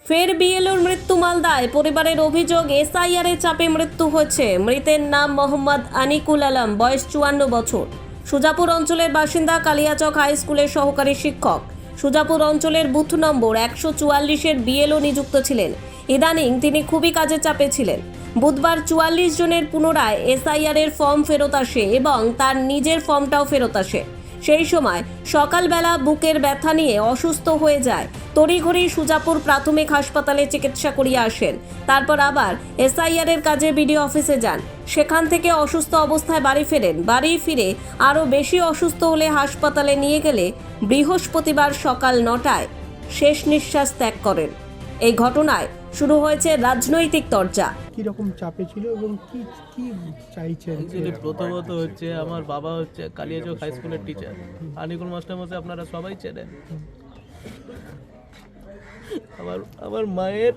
ফের বিএলওর মৃত্যু মালদায়। পরিবারের অভিযোগ এসআইআর এর চাপে মৃত্যু হয়েছে। মৃতের নাম মোহাম্মদ আনিকুল আলম, বয়স 54 বছর। সুজাপুর অঞ্চলের বাসিন্দা, কালিয়াচক হাই স্কুলের সহকারী শিক্ষক। সুজাপুর অঞ্চলের বুথ নম্বর 144-এর বিএলও নিযুক্ত ছিলেন। ইদানিং তিনি খুবই কাজের চাপে ছিলেন। বুধবার 44 জনের পুনরায় এসআইআর এর ফর্ম ফেরত আসে এবং তার নিজের ফর্মটাও ফেরত আসে। সেই সময় সকালবেলা বুকের ব্যথা নিয়ে অসুস্থ হয়ে যায়। তড়িঘড়ি সুজাপুর প্রাথমিক হাসপাতালে চিকিৎসা করিয়ে আসেন। তারপর আবার এসআইআর এর কাজে বিডিও অফিসে যান। সেখান থেকে অসুস্থ অবস্থায় বাড়ি ফেরেন। বাড়ি ফিরে আরও বেশি অসুস্থ হলে হাসপাতালে নিয়ে গেলে বৃহস্পতিবার সকাল 9টায় শেষ নিঃশ্বাস ত্যাগ করেন। এই ঘটনায় শুরু হয়েছে রাজনৈতিক চর্চা। কি রকম চাপে ছিল এবং কি কি চাইছেন? প্রথমত হচ্ছে আমার বাবা হচ্ছে কালিয়াচক হাই স্কুলের টিচার, আনিকুল মাস্টার মশাই আপনারা সবাই চেনেন। আমার মায়ের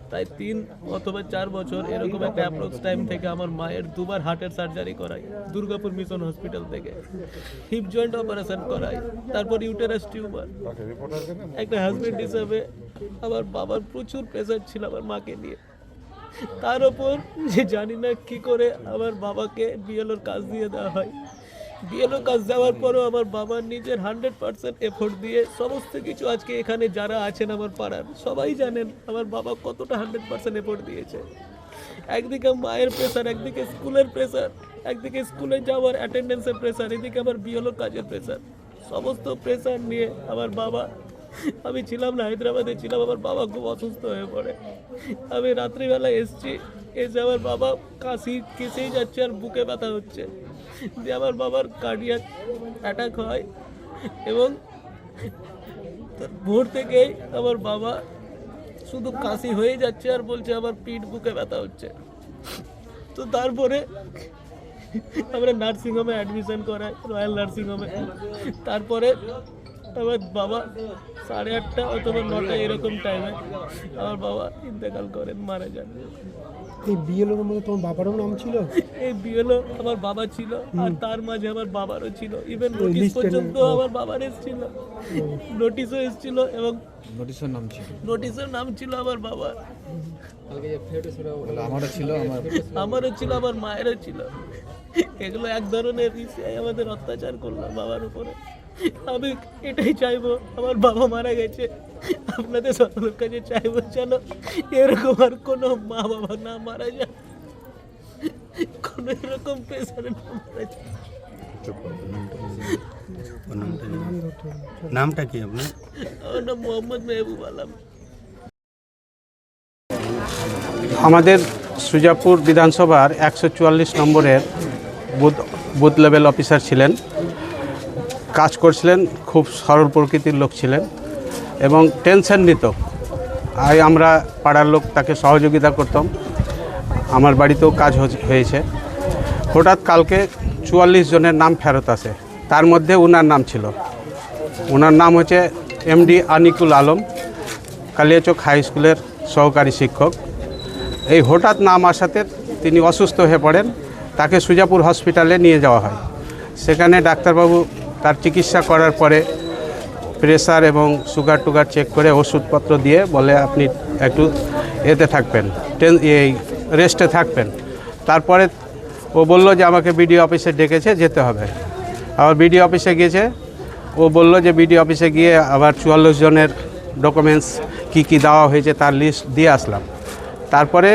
প্রায় 3 অথবা 4 বছর এরকম একটা অ্যাপ্রক্স টাইম থেকে আমার মায়ের দুবার হার্টের সার্জারি করাই দুর্গাপুর মিশন হসপিটাল থেকে। হিপ জয়েন্ট অপারেশন করাই, তারপর ইউটেরাস টিউমার। একটা হাজবেন্ড হিসাবে আমার বাবার প্রচুর প্রেশার ছিল আমার মাকে নিয়ে। তার ওপর যে জানি না কি করে আমার বাবাকে বিএলওর কাজ দিয়ে দেওয়া হয়। বিএলও কাজ দেওয়ার পরও আমার বাবার নিজের 100% এফোর্ট দিয়ে সমস্ত কিছু, আজকে এখানে যারা আছেন আমার পাড়ার সবাই জানেন আমার বাবা কতটা 100% এফোর্ট দিয়েছে। একদিকে মায়ের প্রেশার, একদিকে স্কুলের প্রেশার, একদিকে স্কুলে যাওয়ার অ্যাটেন্ডেন্সের প্রেশার, এদিকে আবার বিএলওর কাজের প্রেশার। সমস্ত প্রেশার নিয়ে আমার বাবা, আমি ছিলাম না, হায়দ্রাবাদে ছিলাম, আমার বাবা খুব অসুস্থ হয়ে পড়ে। আমি রাত্রিবেলা এসে আমার বাবা কাশি কেসেই যাচ্ছে আর বুকে ব্যথা হচ্ছে। যে আমার বাবার কার্ডিয়াক অ্যাটাক হয় এবং ভোর থেকেই আমার বাবা শুধু কাশি হয়ে যাচ্ছে আর বলছে আমার পিঠ বুকে ব্যথা হচ্ছে। তো তারপরে আমরা নার্সিংহোমে অ্যাডমিশন করাই, রয়্যাল নার্সিংহোমে। তারপরে আমার বাবা 8:30 অথবা 9টা এরকম টাইমে আমার বাবা ইন্তেকাল করেন, মারা যান। এই বিএলওর মধ্যে তোমার বাবারও নাম ছিল? এই বিএলও আমার বাবা ছিল আর তার মাঝে আমার বাবারও ছিল। ইভেন নোটিশ পর্যন্ত আমার বাবার এসেছিল, নোটিশও এসেছিল এবং নোটিশের নাম ছিল আমার বাবার। আমারও ছিল, আমার মায়েরও ছিল। এগুলো এক ধরনের আমাদের অত্যাচার করলো বাবার উপরে। আমি এটাই চাইবো, আমার বাবা মারা গেছে, আপনাদের সকলের কাছে চাইবো যেন এরকম আর কোনো মা বাবা না মারা যায়, কোনো এরকম পেশারে না মারা যায়। নামটা কি আপনার? আমার নাম মোহাম্মদ মেহবুব আলম। আমাদের সুজাপুর বিধানসভার 144 নম্বরের বুথ লেভেল অফিসার ছিলেন। কাজ করছিলেন, খুব সরল প্রকৃতির লোক ছিলেন এবং টেনশন নিত। আমরা পাড়ার লোক তাকে সহযোগিতা করতাম। আমার বাড়িতেও কাজ হয়েছে। হঠাৎ কালকে 44 জনের নাম ফেরত আসে, তার মধ্যে ওনার নাম ছিল। ওনার নাম হচ্ছে এমডি আনিকুল আলম, কালিয়াচক হাই স্কুলের সহকারী শিক্ষক। এই হঠাৎ নাম আসাতে তিনি অসুস্থ হয়ে পড়েন। তাকে সুজাপুর হসপিটালে নিয়ে যাওয়া হয়। সেখানে ডাক্তারবাবু তার চিকিৎসা করার পরে প্রেসার এবং সুগার টুগার চেক করে ওষুধপত্র দিয়ে বলে আপনি একটু এতে থাকবেন, এই রেস্টে থাকবেন। তারপরে ও বলল যে আমাকে বিডিও অফিসে ডেকেছে, যেতে হবে। আবার বিডিও অফিসে গিয়েছে। ও বলল যে বিডিও অফিসে গিয়ে আবার 44 জনের ডকুমেন্টস কি দেওয়া হয়েছে তার লিস্ট দিয়ে আসলাম। তারপরে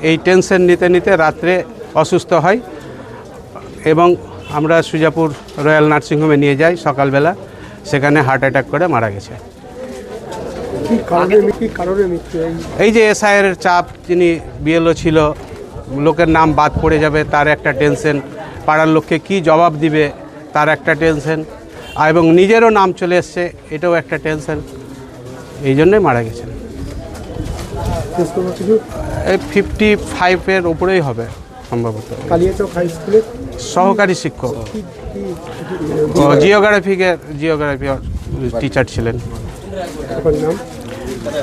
এই টেনশন নিতে নিতে রাত্রে অসুস্থ হয় এবং আমরা সুজাপুর রয়্যাল নার্সিংহোমে নিয়ে যাই সকালবেলা। সেখানে হার্ট অ্যাটাক করে মারা গেছে। এই যে এসআইআর এর চাপ, যিনি বিএলও ছিল, লোকের নাম বাদ পড়ে যাবে তার একটা টেনশন, পাড়ার লোককে কি জবাব দিবে তার একটা টেনশন, এবং নিজেরও নাম চলে এসছে এটাও একটা টেনশন। এই জন্যই মারা গেছেন। এই 55-এর উপরেই হবে সম্ভবত। কালিয়াচক হাই স্কুলের সহকারী শিক্ষক, জিওগ্রাফি টিচার ছিলেন।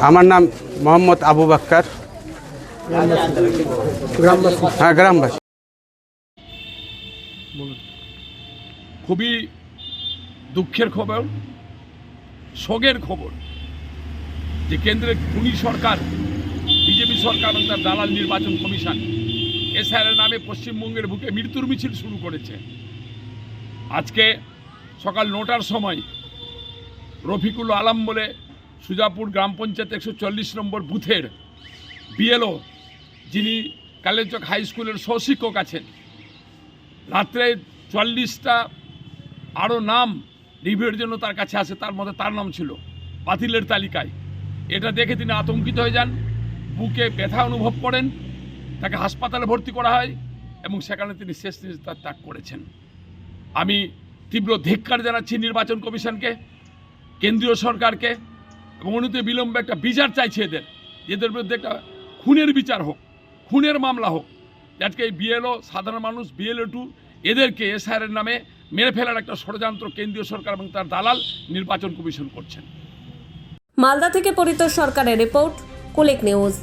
আমার নাম মোহাম্মদ আবু বাক্কার। হ্যাঁ, গ্রামবাসী। খুবই দুঃখের খবর, শোকের খবর যে কেন্দ্রের খুনি সরকার, বিজেপি সরকার এবং তার দালাল নির্বাচন কমিশন এসআইআরের নামে পশ্চিমবঙ্গের বুকে মৃত্যুর মিছিল শুরু করেছে। আজকে সকাল 9টার সময় রফিকুল আলম বলে সুজাপুর গ্রাম পঞ্চায়েত 140 নম্বর বুথের বিএলও, যিনি কালিয়াচক হাই স্কুলের সহশিক্ষক আছেন, রাত্রে 44টা আরও নাম রিভিউয়ের জন্য তার কাছে আসে, তার মধ্যে তার নাম ছিল বাতিলের তালিকায়। এটা দেখে তিনি আতঙ্কিত হয়ে যান, বুকে ব্যথা অনুভব করেন, তাকে হাসপাতালে ভর্তি করা হয় এবং সেখানে তিনি শেষ নিঃশ্বাস ত্যাগ করেছেন। আমি তীব্র ধিক্কার জানাচ্ছি নির্বাচন কমিশনকে, কেন্দ্রীয় সরকারকে, এবং অনতি বিলম্বে একটা বিচার চাইছে এদের বিরুদ্ধে একটা খুনের বিচার হোক, খুনের মামলা হোক। আজকে এই বিএলও, সাধারণ মানুষ, BLO2 এদেরকে এসআইআরের নামে মেরে ফেলার একটা ষড়যন্ত্র কেন্দ্রীয় সরকার এবং তার দালাল নির্বাচন কমিশন করছেন। মালদা থেকে পরিতোষ সরকারের রিপোর্ট, কুলিক নিউজ।